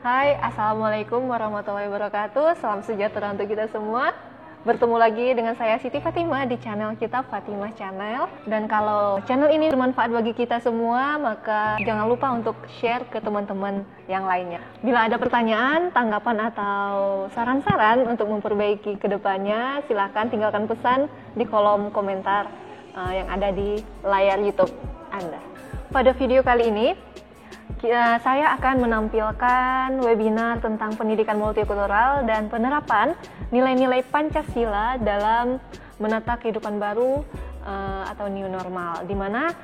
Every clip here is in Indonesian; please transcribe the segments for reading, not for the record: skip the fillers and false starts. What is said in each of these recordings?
Hai, Assalamualaikum warahmatullahi wabarakatuh. Salam sejahtera untuk kita semua. Bertemu lagi dengan saya Siti Fatimah di channel kita Fatimah Channel. Dan kalau channel ini bermanfaat bagi kita semua, maka jangan lupa untuk share ke teman-teman yang lainnya. Bila ada pertanyaan, tanggapan atau saran-saran untuk memperbaiki kedepannya, silakan tinggalkan pesan di kolom komentar yang ada di layar YouTube Anda. Pada video kali ini, saya akan menampilkan webinar tentang pendidikan multikultural dan penerapan nilai-nilai Pancasila dalam menata kehidupan baru atau new normal, di mana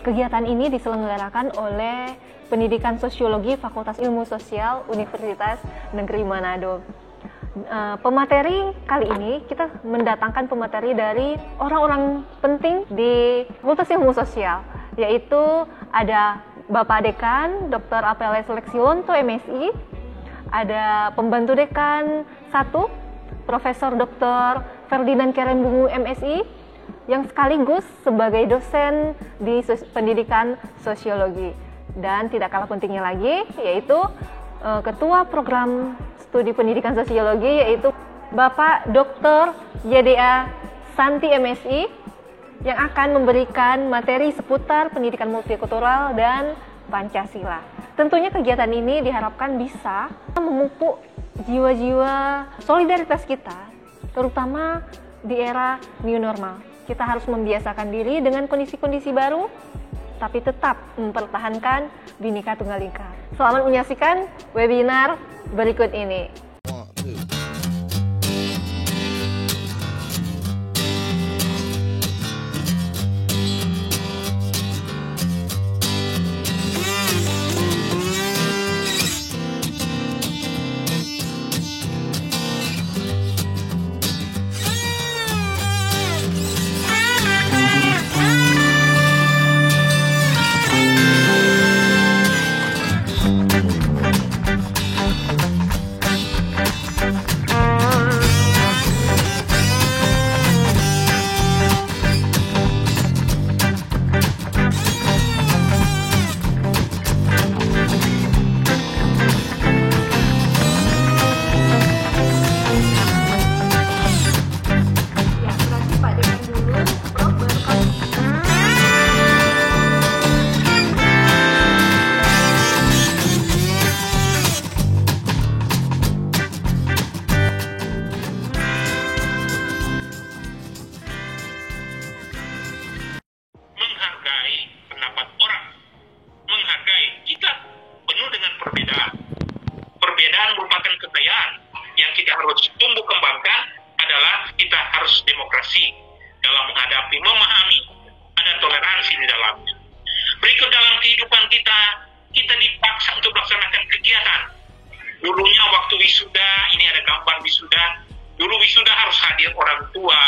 kegiatan ini diselenggarakan oleh Pendidikan Sosiologi Fakultas Ilmu Sosial Universitas Negeri Manado. Pemateri kali ini kita mendatangkan pemateri dari orang-orang penting di Fakultas Ilmu Sosial, yaitu ada Bapak Dekan Dr. Apelles Leksionto MSI, ada Pembantu Dekan 1 Profesor Dr. Ferdinand Kerembungu MSI, yang sekaligus sebagai dosen di pendidikan sosiologi. Dan tidak kalah pentingnya lagi, yaitu Ketua Program Studi Pendidikan Sosiologi, yaitu Bapak Dr. YDA Santi MSI, yang akan memberikan materi seputar pendidikan multikultural dan Pancasila. Tentunya kegiatan ini diharapkan bisa memupuk jiwa-jiwa solidaritas kita, terutama di era new normal. Kita harus membiasakan diri dengan kondisi-kondisi baru, tapi tetap mempertahankan Bhinneka Tunggal Ika. Selamat menyaksikan webinar berikut ini. Perbedaan merupakan kekayaan yang kita harus tumbuh kembangkan. Adalah kita harus demokrasi dalam menghadapi, memahami, ada toleransi di dalamnya. Berikut dalam kehidupan kita dipaksa untuk melaksanakan kegiatan. Dulunya waktu wisuda, ini ada gambar wisuda. Dulu wisuda harus hadir orang tua,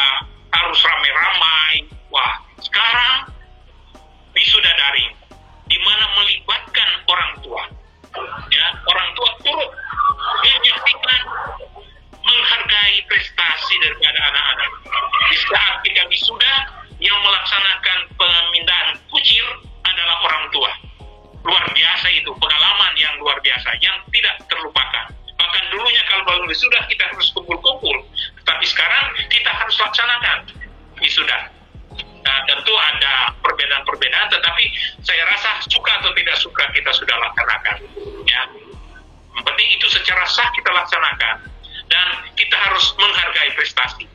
harus ramai-ramai. Wah, sekarang wisuda daring, di mana melibatkan orang tua. Ya, orang tua turut menyaksikan, menghargai prestasi daripada anak-anak. Di saat kita wisuda, yang melaksanakan pemindahan kucir adalah orang tua. Luar biasa itu, pengalaman yang luar biasa, yang tidak terlupakan. Bahkan dulunya kalau baru wisuda kita harus kumpul-kumpul, tetapi sekarang kita harus laksanakan wisuda. Nah, tentu ada perbedaan-perbedaan, tetapi saya rasa suka atau tidak suka kita sudah laksanakan. Ya, yang penting itu secara sah kita laksanakan, dan kita harus menghargai prestasi.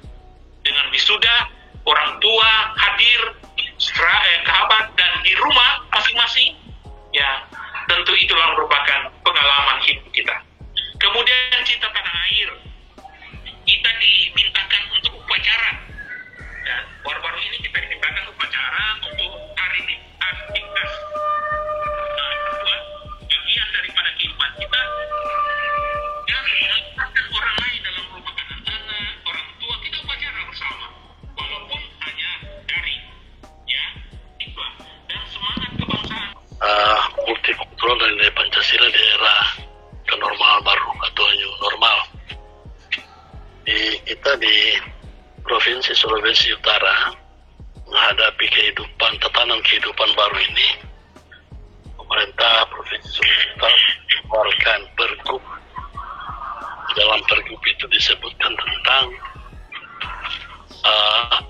Dengan wisuda, orang tua hadir, kerabat, dan di rumah masing-masing. Ya, tentu itulah merupakan pengalaman hidup kita. Kemudian cinta tanah air, kita dimintakan untuk upacara. Ya, baru-baru ini kita dimintakan upacara untuk hari aktivitas. Nah, kedua, bagian daripada kehidupan kita, dan melibatkan orang lain dalam merupakan anak, orang tua, kita upacara bersama, walaupun hanya daring. Ya, itulah. Dan semangat kebangsaan. Multikultural dan nilai Pancasila di era kenormal baru atau new normal. Kita di Provinsi Sulawesi Utara menghadapi tatanan kehidupan baru ini. Pemerintah Provinsi Sulawesi Utara mengeluarkan pergub. Dalam pergub itu disebutkan tentang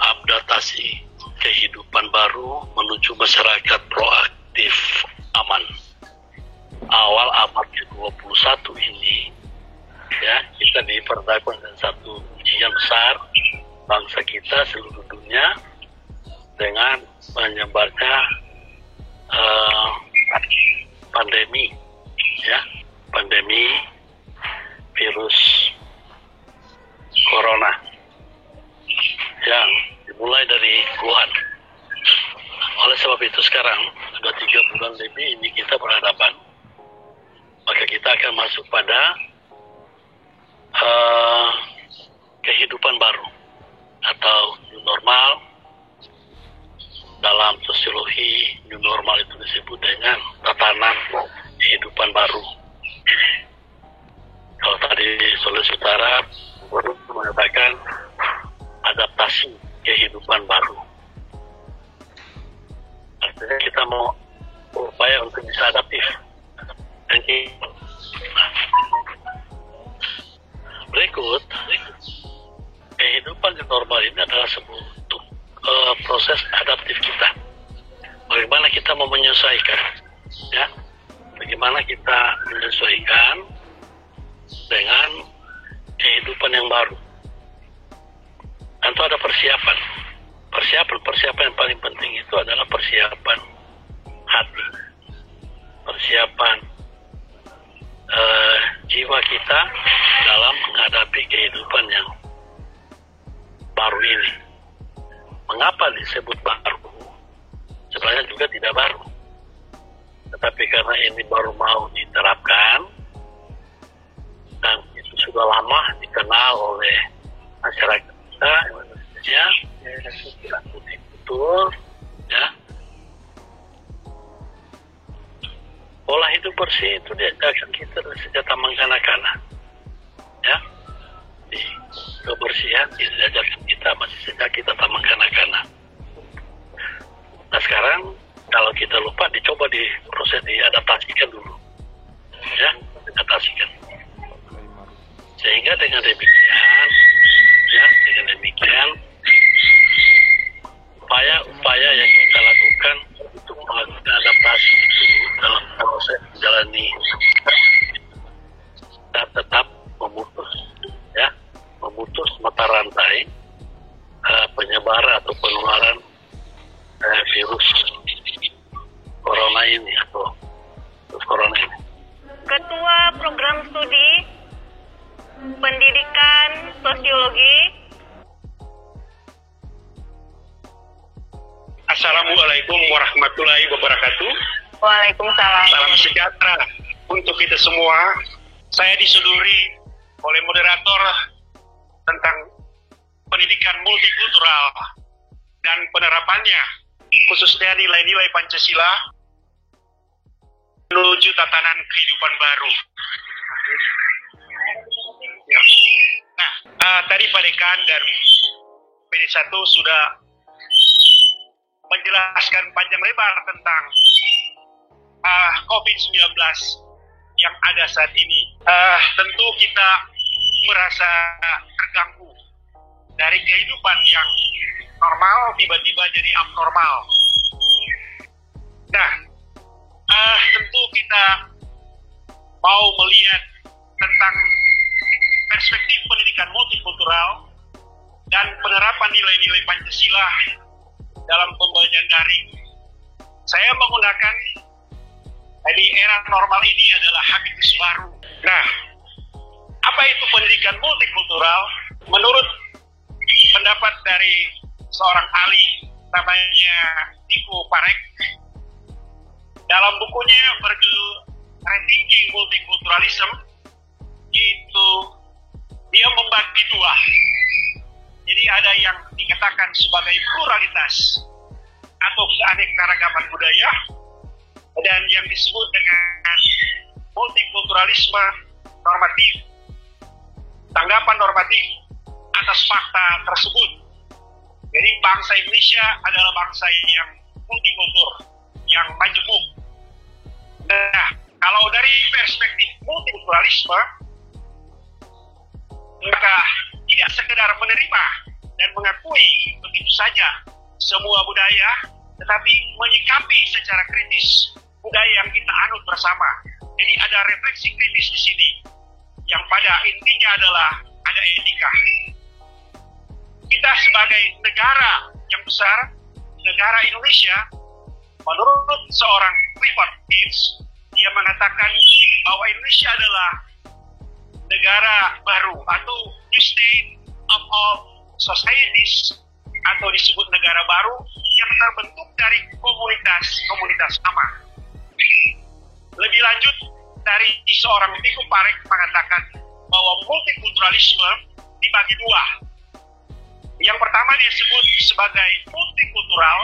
adaptasi kehidupan baru menuju masyarakat proaktif aman. Awal abad ke-21 ini, ya, kita diperhadapkan dengan satu ujian besar bangsa kita seluruh dunia dengan menyebarnya pandemi, ya, pandemi virus corona yang dimulai dari Wuhan. Oleh sebab itu sekarang sudah 3 bulan lebih ini kita berhadapan, maka kita akan masuk pada kehidupan baru atau new normal. Dalam sosiologi, new normal itu disebut dengan tatanan kehidupan baru. Kalau tadi Sulawesi Utara baru mengatakan adaptasi kehidupan baru. Artinya kita mau berupaya untuk bisa adaptif. Berikut, kehidupan normal ini adalah sebuah proses adaptif kita. Bagaimana kita mau menyesuaikan, ya? Bagaimana kita menyesuaikan dengan kehidupan yang baru. Tentu ada persiapan. Persiapan yang paling penting itu adalah persiapan hati, persiapan jiwa kita dalam menghadapi kehidupan yang baru ini. Mengapa disebut baru? Sebenarnya juga tidak baru, tetapi karena ini baru mau diterapkan dan itu sudah lama dikenal oleh masyarakat kita Indonesia, betul, ya. Pola hidup bersih itu diajarkan kita dari sejak taman kanak-kanak, ya. Di kebersihan diajarkan kita masih sejak kita taman kanak-kanak. Nah sekarang kalau kita lupa dicoba di proses diadaptasikan dulu, ya, diadaptasikan. Sehingga dengan demikian, ya, dengan demikian upaya-upaya yang kita lakukan untuk melakukan adaptasi itu dalam proses menjalani kita tetap memutus mata rantai penyebaran atau penularan virus corona ini atau virus corona ini. Ketua Program Studi Pendidikan Sosiologi. Assalamualaikum warahmatullahi wabarakatuh. Waalaikumsalam. Salam sejahtera untuk kita semua. Saya disodori oleh moderator tentang pendidikan multikultural dan penerapannya, khususnya nilai-nilai Pancasila menuju tatanan kehidupan baru. Ya. Nah, tadi Pak Dekan dan PD1 sudah menjelaskan panjang lebar tentang COVID-19 yang ada saat ini. Tentu kita merasa terganggu dari kehidupan yang normal tiba-tiba jadi abnormal. Nah, tentu kita mau melihat tentang perspektif pendidikan multikultural dan penerapan nilai-nilai Pancasila dalam pembelajaran daring. Saya menggunakan di era normal ini adalah habitus baru. Nah, apa itu pendidikan multikultural? Menurut pendapat dari seorang ahli namanya Nico Parek, dalam bukunya berjudul Rethinking Multiculturalism, itu dia membagi dua. Jadi ada yang dikatakan sebagai pluralitas atau keanekaragaman budaya, dan yang disebut dengan multikulturalisme normatif, tanggapan normatif atas fakta tersebut. Jadi bangsa Indonesia adalah bangsa yang multikultur, yang majemuk. Nah, Kalau dari perspektif multikulturalisme, maka tidak sekedar menerima dan mengakui begitu saja semua budaya, tetapi menyikapi secara kritis budaya yang kita anut bersama. Jadi ada refleksi kritis di sini, yang pada intinya adalah ada etika. Kita sebagai negara yang besar, negara Indonesia, menurut seorang Clifford Geertz, dia mengatakan bahwa Indonesia adalah negara baru atau new state of all societies, atau disebut negara baru yang terbentuk dari komunitas lama. Lebih lanjut, dari seorang Tycho Parek mengatakan bahwa multikulturalisme dibagi dua. Yang pertama dia sebut sebagai multikultural,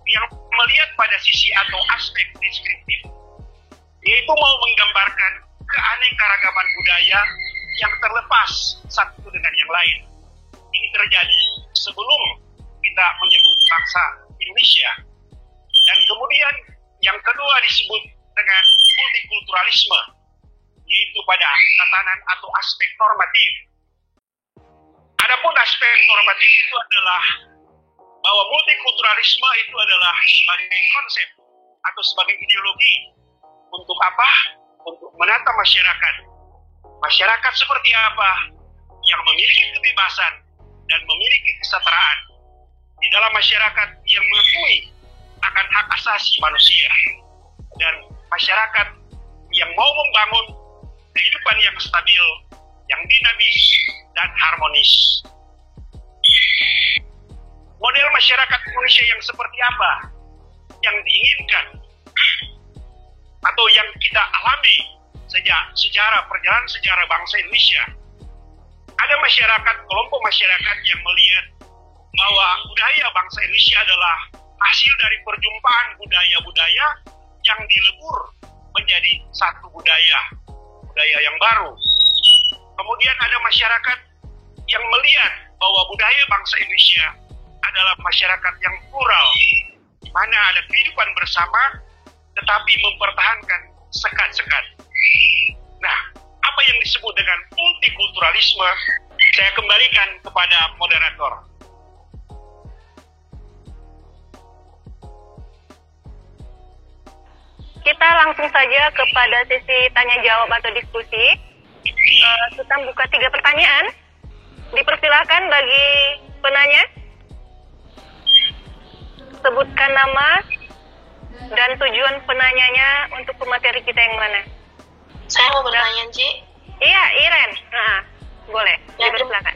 yang melihat pada sisi atau aspek deskriptif, yaitu mau menggambarkan keanekaragaman budaya yang terlepas satu dengan yang lain. Ini terjadi sebelum kita menyebut bangsa Indonesia. Dan kemudian yang kedua disebut dengan multikulturalisme, yaitu pada tatanan atau aspek normatif. Adapun aspek normatif itu adalah bahwa multikulturalisme itu adalah sebagai konsep atau sebagai ideologi. Untuk apa? Untuk menata masyarakat. Masyarakat seperti apa? Yang memiliki kebebasan dan memiliki kesetaraan. Di dalam masyarakat yang mengakui akan hak asasi manusia. Dan masyarakat yang mau membangun kehidupan yang stabil, yang dinamis, dan harmonis. Model masyarakat Indonesia yang seperti apa yang diinginkan atau yang kita alami sejak perjalanan sejarah bangsa Indonesia? Ada masyarakat, kelompok masyarakat yang melihat bahwa budaya bangsa Indonesia adalah hasil dari perjumpaan budaya-budaya yang dilebur menjadi satu budaya yang baru. Kemudian ada masyarakat yang melihat bahwa budaya bangsa Indonesia adalah masyarakat yang plural, di mana ada kehidupan bersama, tetapi mempertahankan sekat-sekat. Nah, apa yang disebut dengan multikulturalisme, saya kembalikan kepada moderator. Kita langsung saja kepada sesi tanya jawab atau diskusi. Kita buka 3 pertanyaan. Dipersilakan bagi penanya. Sebutkan nama dan tujuan penanyanya untuk pemateri kita yang mana. Saya mau bertanya, Ci. Iya, Iren. Boleh. Ya, Dipersilakan.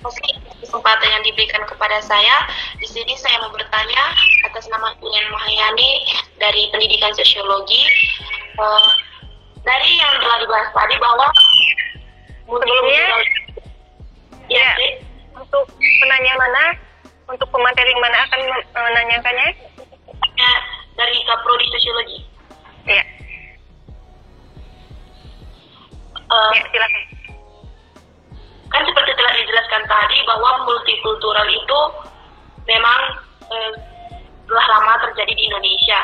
Kesempatan yang diberikan kepada saya. Di sini saya mau bertanya atas nama Iren Mahayani dari Pendidikan Sosiologi. Dari yang telah dibahas tadi bahwa sebelumnya, ya, untuk penanya mana, untuk pemateri yang mana akan menanyakannya? ya, dari Kaprodi Sosiologi. Iya. Ya, silakan. Kan seperti telah dijelaskan tadi bahwa multikultural itu memang telah lama terjadi di Indonesia,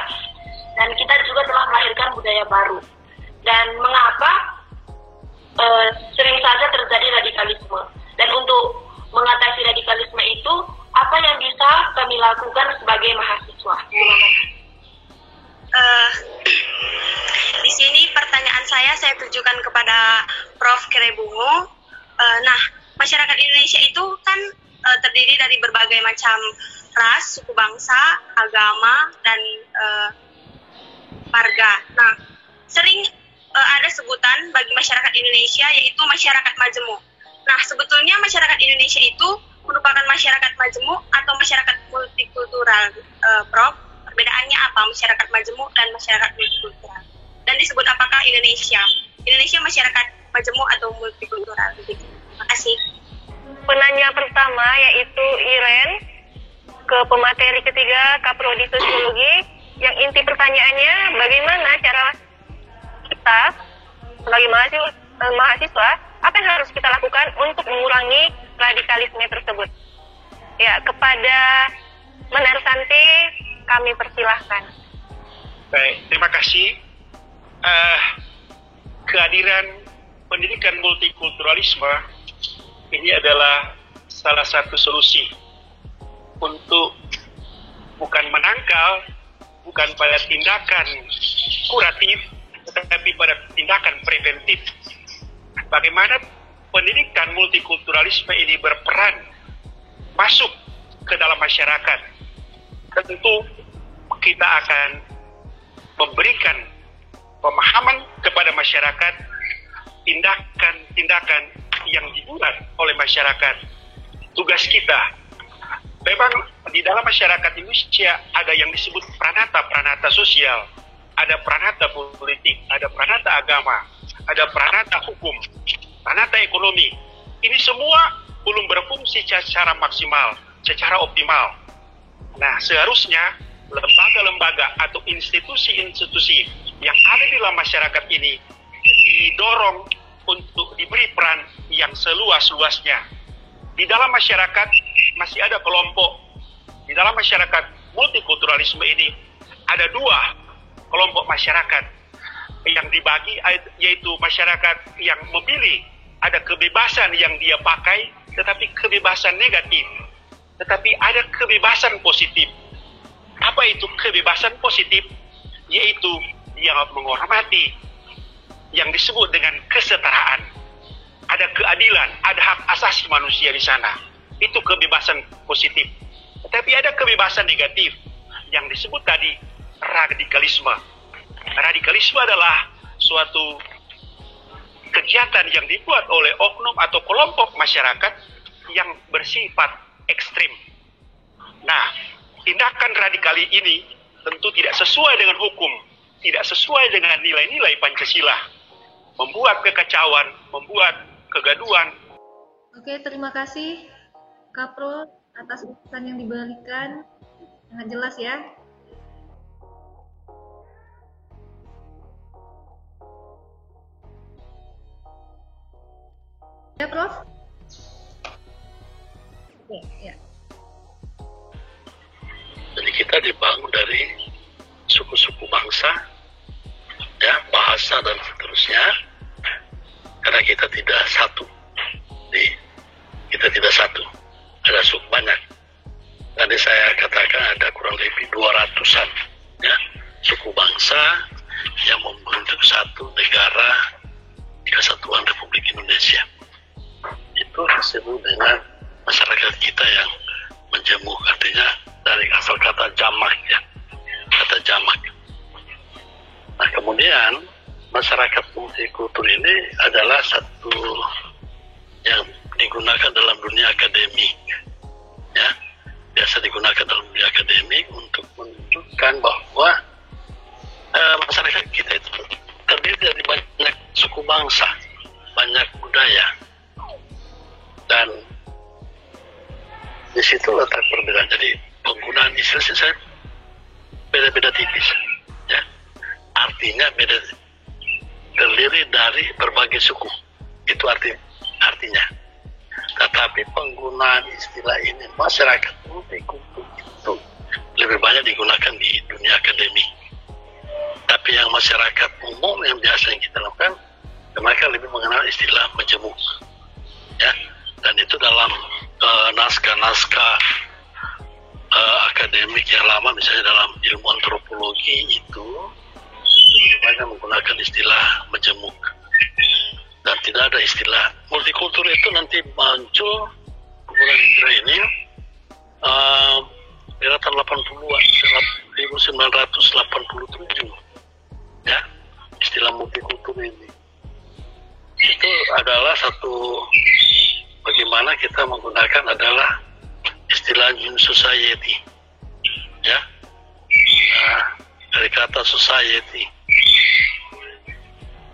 dan kita juga telah melahirkan budaya baru. Dan mengapa sering saja terjadi radikalisme? Dan untuk mengatasi radikalisme itu, apa yang bisa kami lakukan sebagai mahasiswa? Di sini pertanyaan saya tujukan kepada Prof. Kerebungu. Nah, masyarakat Indonesia itu kan terdiri dari berbagai macam ras, suku bangsa, agama, dan marga. Nah, sering ada sebutan bagi masyarakat Indonesia yaitu masyarakat majemuk. Nah, sebetulnya masyarakat Indonesia itu merupakan masyarakat majemuk atau masyarakat multikultural, Prof? Perbedaannya apa masyarakat majemuk dan masyarakat multikultural? Dan disebut apakah Indonesia masyarakat majemuk atau multikultural? Terima kasih. Penanya pertama yaitu Iren ke pemateri ketiga Kaprodi Sosiologi, yang inti pertanyaannya bagaimana cara kita sebagai mahasiswa apa yang harus kita lakukan untuk mengurangi radikalisme tersebut. Ya, kepada Menarsanti kami persilahkan. Baik, terima kasih. kehadiran pendidikan multikulturalisme ini adalah salah satu solusi untuk bukan menangkal, bukan pada tindakan kuratif, tetapi pada tindakan preventif. Bagaimana pendidikan multikulturalisme ini berperan masuk ke dalam masyarakat. Tentu kita akan memberikan pemahaman kepada masyarakat tindakan-tindakan yang dibuat oleh masyarakat. Tugas kita, memang di dalam masyarakat Indonesia ada yang disebut pranata sosial, ada pranata politik, ada pranata agama, ada pranata hukum, pranata ekonomi. Ini semua belum berfungsi secara maksimal, secara optimal. Nah, seharusnya lembaga-lembaga atau institusi-institusi yang ada di dalam masyarakat ini didorong untuk diberi peran yang seluas-luasnya. Di dalam masyarakat masih ada kelompok, di dalam masyarakat multikulturalisme ini ada dua kelompok masyarakat yang dibagi, yaitu masyarakat yang memilih, ada kebebasan yang dia pakai, tetapi kebebasan negatif. Tetapi ada kebebasan positif. Apa itu kebebasan positif? Yaitu dia menghormati yang disebut dengan kesetaraan. Ada keadilan, ada hak asasi manusia di sana. Itu kebebasan positif. Tetapi ada kebebasan negatif yang disebut tadi radikalisme. Radikalisme adalah suatu kegiatan yang dibuat oleh oknum atau kelompok masyarakat yang bersifat ekstrim. Nah, tindakan radikal ini tentu tidak sesuai dengan hukum, tidak sesuai dengan nilai-nilai Pancasila, membuat kekacauan, membuat kegaduhan. Oke, terima kasih Kapro atas ulasan yang diberikan, sangat jelas ya. Ya, Prof? Oke, ya. Jadi kita dibangun dari suku-suku bangsa, ya, bahasa dan seterusnya, karena kita tidak satu. Kita tidak satu, ada suku banyak. Tadi saya katakan ada kurang lebih 200-an ya, suku bangsa yang membentuk satu negara Kesatuan Republik Indonesia. Itu disebut dengan masyarakat kita yang menjemuk, artinya dari asal kata jamak ya, kata jamak. Nah, kemudian masyarakat multikultur ini adalah satu yang digunakan dalam dunia akademik ya, biasa digunakan dalam dunia akademik untuk menunjukkan bahwa masyarakat kita itu terdiri dari banyak suku bangsa, banyak budaya, dan di situ letak perbedaan. Jadi penggunaan istilah saya beda-beda tipis ya, artinya beda, terdiri dari berbagai suku, itu artinya. Tetapi penggunaan istilah ini masyarakat multikultur itu lebih banyak digunakan di dunia akademik. Tapi yang masyarakat umum yang biasa yang kita lakukan, mereka lebih mengenal istilah majemuk ya, dan itu dalam naskah-naskah akademik yang lama, misalnya dalam ilmu antropologi itu lebih banyak menggunakan istilah majemuk. Dan tidak ada istilah multikultur itu nanti muncul bulan Hijrah ini di tahun 80-an, 1987 ya, istilah multikultur ini. Itu adalah satu, bagaimana kita menggunakan adalah istilah new society ya, dari kata society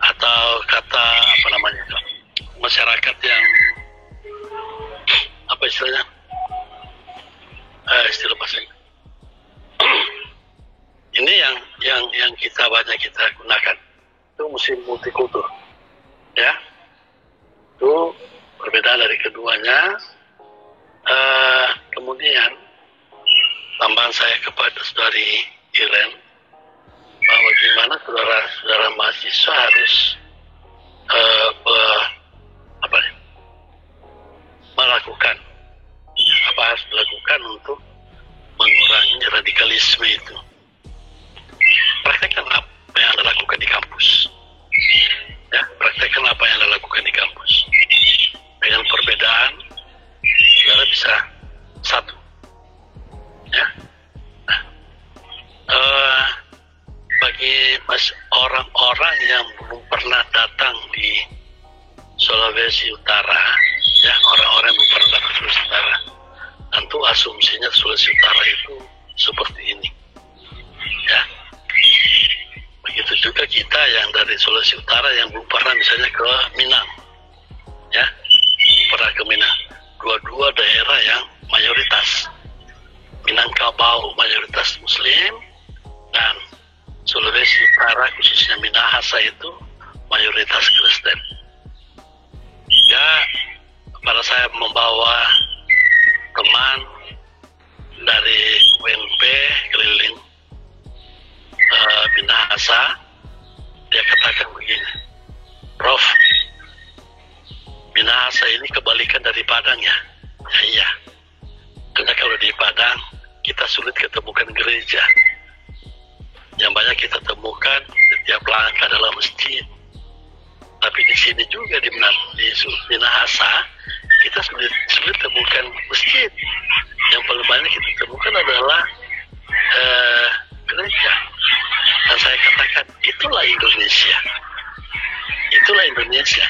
atau kata apa namanya, masyarakat yang apa istilahnya, istilah bahasanya ini yang kita banyak kita gunakan, itu musim multikultur ya. Itu perbedaan dari keduanya. Kemudian tambahan saya kepada saudari Iren, bahwa bagaimana saudara-saudara mahasiswa harus Sulawesi Utara, ya orang-orang yang bukan dari Sulawesi Utara, tentu asumsinya Sulawesi Utara itu seperti ini, ya. Begitu juga kita yang dari Sulawesi Utara yang belum pernah misalnya ke Minang, ya, pernah ke Minang. Dua-dua daerah yang mayoritas, Minangkabau mayoritas Muslim dan Sulawesi Utara khususnya Minahasa itu mayoritas Kristen. Ya, pada saya membawa teman dari UNP keliling Minahasa, dia katakan begini, Prof, Minahasa ini kebalikan dari Padang ya? Ya iya, karena kalau di Padang kita sulit ketemukan gereja. Yang banyak kita temukan di tiap langkah adalah masjid. Tapi di sini juga di Minahasa kita sulit temukan masjid. Yang paling banyak kita temukan adalah gereja. Dan saya katakan itulah Indonesia. Itulah Indonesia.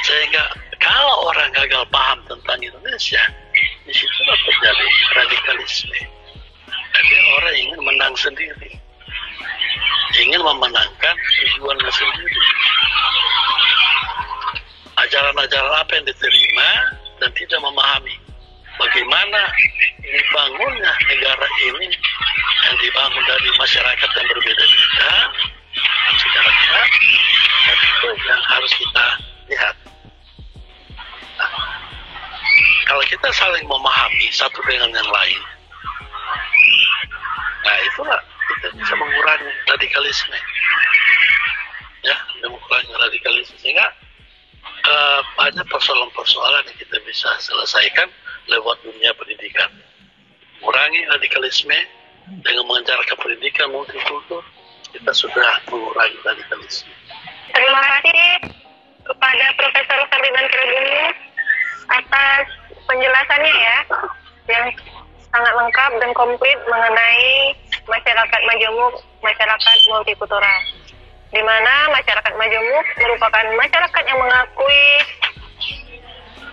Sehingga kalau orang gagal paham tentang Indonesia, di situ terjadi radikalisme. Jadi orang ingin menang sendiri, ingin memenangkan tujuannya sendiri. Ajaran-ajaran apa yang diterima dan tidak memahami bagaimana dibangunnya negara ini yang dibangun dari masyarakat yang berbeda-beda secara keras, dan itu yang harus kita lihat. Nah, kalau kita saling memahami satu dengan yang lain, nah itulah kita bisa mengurangi radikalisme, ya, mengurangi radikalisme, sehingga banyak persoalan-persoalan yang kita bisa selesaikan lewat dunia pendidikan. Mengurangi radikalisme dengan mengejarkan pendidikan multikultur, kita sudah mengurangi radikalisme. Terima kasih kepada Profesor Ferdinand Krebuni atas penjelasannya ya, yang sangat lengkap dan komplit mengenai masyarakat majemuk, masyarakat multikultural, di mana masyarakat majemuk merupakan masyarakat yang mengakui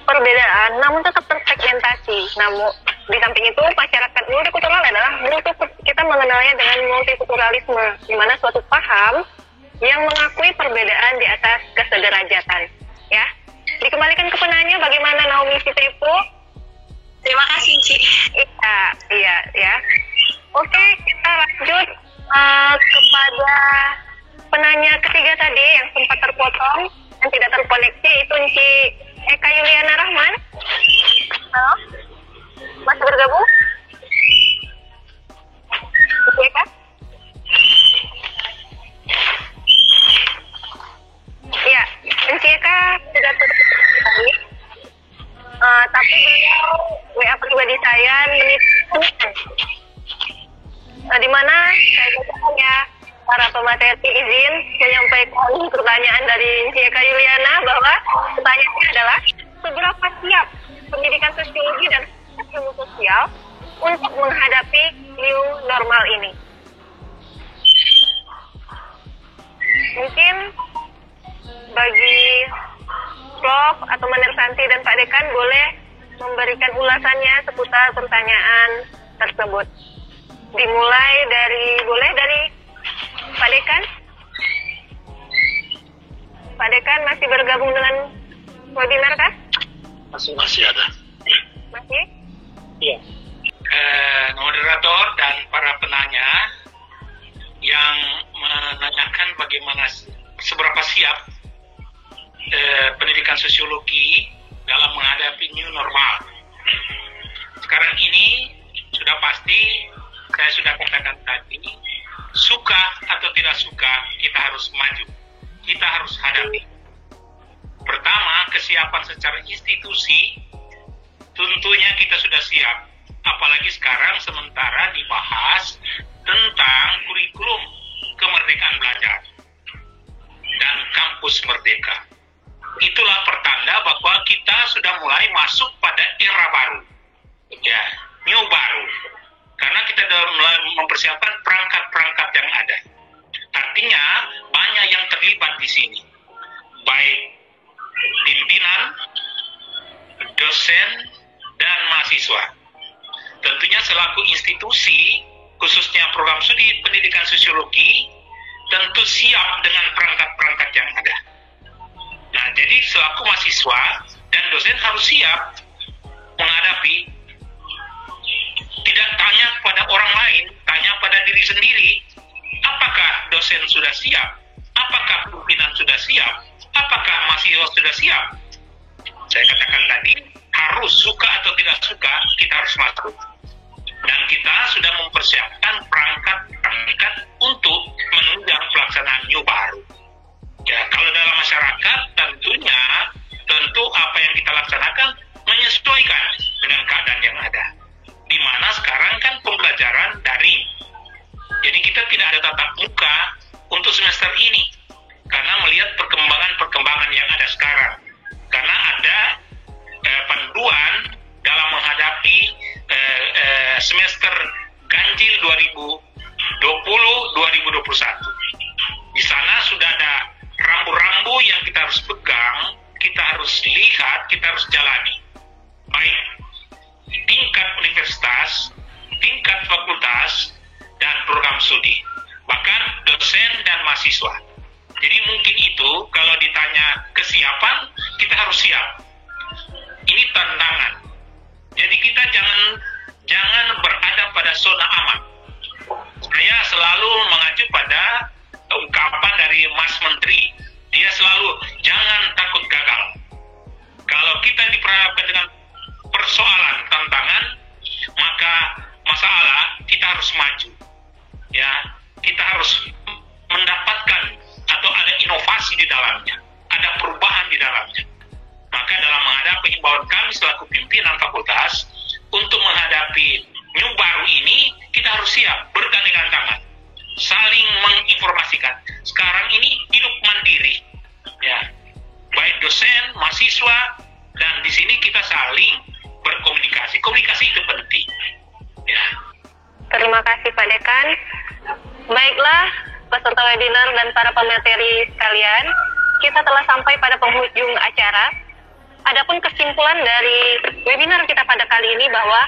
perbedaan namun tetap tersegmentasi. Namun di samping itu masyarakat multikultural adalah kita mengenalnya dengan multikulturalisme, di mana suatu paham yang mengakui perbedaan di atas kesederajatan. Ya, dikembalikan ke penanya, bagaimana Naomi Sitepo? Terima kasih, Ci. Iya, ya. Oke, kita lanjut kepada penanya ketiga tadi yang sempat terpotong dan tidak terkoneksi, itu Ci Eka Yuliana Rahman. Halo, masih bergabung? Ci Eka? Iya, Ci Eka sudah terkoneksi tadi. Tapi beliau WA pribadi saya minit di mana saya bacakan ya, para pemateri izin menyampaikan pertanyaan dari Ci Eka Yuliana, bahwa pertanyaannya adalah seberapa siap pendidikan sosiologi dan ilmu sosial untuk menghadapi new normal ini. Mungkin bagi Prof atau Manir Santi dan Pak Dekan boleh memberikan ulasannya seputar pertanyaan tersebut. Dimulai dari Pak Dekan. Pak Dekan masih bergabung dengan webinar kah? Masih ada. Masih? Iya. Moderator dan para penanya yang menanyakan bagaimana seberapa siap pendidikan sosiologi dalam menghadapi new normal. Sekarang ini sudah pasti, saya sudah katakan tadi, suka atau tidak suka, kita harus maju, kita harus hadapi. Pertama, kesiapan secara institusi, tentunya kita sudah siap. Apalagi sekarang sementara dibahas tentang kurikulum kemerdekaan belajar dan kampus merdeka. Itulah pertanda bahwa kita sudah mulai masuk pada era baru, ya, new baru. Karena kita sudah mulai mempersiapkan perangkat-perangkat yang ada. Artinya banyak yang terlibat di sini, baik pimpinan dosen, dan mahasiswa. Tentunya selaku institusi, khususnya program studi pendidikan sosiologi, tentu siap dengan perangkat-perangkat yang ada. Nah, jadi selaku mahasiswa dan dosen harus siap menghadapi, tidak tanya pada orang lain, tanya pada diri sendiri, apakah dosen sudah siap? Apakah pimpinan sudah siap? Apakah mahasiswa sudah siap? Saya katakan tadi, harus suka atau tidak suka, kita harus masuk. Dan kita sudah mempersiapkan perangkat-perangkat untuk menunjang pelaksanaan new baru. Ya, kalau dalam masyarakat tentu apa yang kita laksanakan menyesuaikan dengan keadaan yang ada. Di mana sekarang kan pembelajaran daring. Jadi kita tidak ada tatap muka untuk semester ini. Karena melihat perkembangan-perkembangan yang ada sekarang. Karena ada panduan dalam menghadapi semester ganjil 2020-2021. Di sana sudah ada rambu-rambu yang kita harus pegang, kita harus lihat, kita harus jalani. Baik tingkat universitas, tingkat fakultas, dan program studi. Bahkan dosen dan mahasiswa. Jadi mungkin itu kalau ditanya kesiapan, kita harus siap. Ini tantangan. Jadi kita jangan berada pada zona aman. Saya selalu mengacu pada ungkapan dari Mas Menteri. Dia selalu jangan takut gagal. Kalau kita diperhadapkan dengan persoalan, tantangan, maka masalah kita harus maju. Ya, kita harus mendapatkan atau ada inovasi di dalamnya, ada perubahan di dalamnya. Maka dalam menghadapi himbauan kami selaku pimpinan fakultas untuk menghadapi new baru ini, kita harus siap bergandengan tangan, saling menginformasikan. Sekarang ini hidup mandiri, ya, baik dosen, mahasiswa, dan di sini kita saling berkomunikasi. Komunikasi itu penting. Ya. Terima kasih Pak Dekan. Baiklah, peserta webinar dan para pemateri sekalian, kita telah sampai pada penghujung acara. Adapun kesimpulan dari webinar kita pada kali ini bahwa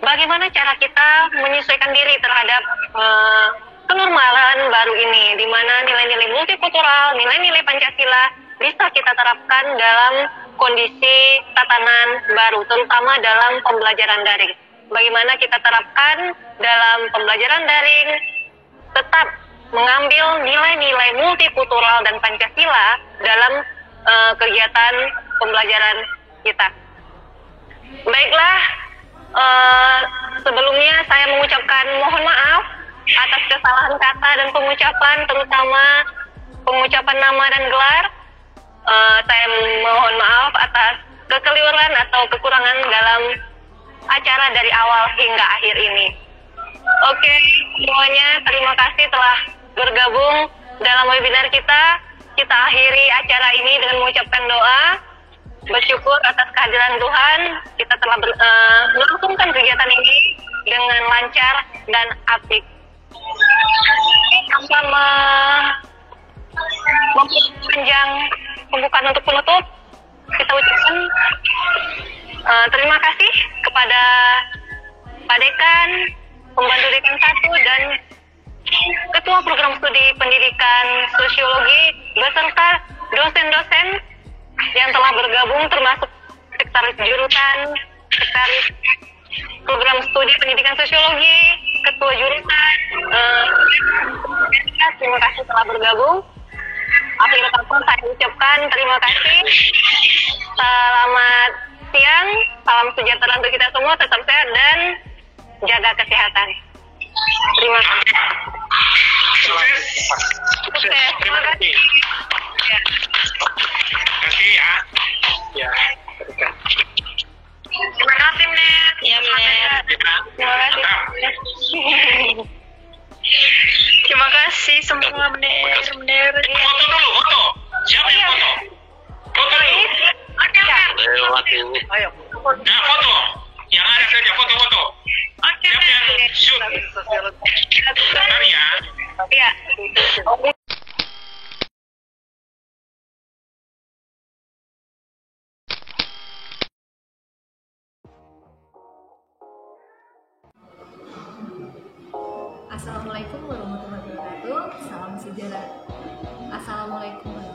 bagaimana cara kita menyesuaikan diri terhadap kenormalan baru ini, di mana nilai-nilai multikultural, nilai-nilai Pancasila bisa kita terapkan dalam kondisi tatanan baru, terutama dalam pembelajaran daring. Bagaimana kita terapkan dalam pembelajaran daring, tetap mengambil nilai-nilai multikultural dan Pancasila dalam kegiatan pembelajaran kita. Baiklah, sebelumnya saya mengucapkan mohon maaf atas kesalahan kata dan pengucapan, terutama pengucapan nama dan gelar. Saya mohon maaf atas kekeliruan atau kekurangan dalam acara dari awal hingga akhir ini. Oke, semuanya terima kasih telah bergabung dalam webinar kita. Kita akhiri acara ini dengan mengucapkan doa, bersyukur atas kehadiran Tuhan. Kita telah melangsungkan kegiatan ini dengan lancar dan apik. Tanpa memperpanjang pembukaan untuk penutup, kita ucapkan terima kasih kepada Pak Dekan, Pembantu Dekan 1, dan Ketua Program Studi Pendidikan Sosiologi beserta dosen-dosen yang telah bergabung, termasuk Sekretaris Jurusan, Sekretaris Program Studi Pendidikan Sosiologi, Ketua Jurusan. Terima kasih telah bergabung. Akhir kata saya ucapkan terima kasih. Selamat siang, salam sejahtera untuk kita semua, tetap sehat dan jaga kesehatan. Terima kasih. Sukses. Terima kasih. Ya. Terima kasih ya. Ya. Terima kasih, Mnet. Ya, Mnet. Terima kasih. Terima kasih semua, Mnet. Foto dulu, foto. Siapa yang foto? Foto dulu. Oke. Nah, foto. Yang ada saja foto-foto. Siapa yang shoot? Bentar ya. Iya. sejarah. Assalamualaikum.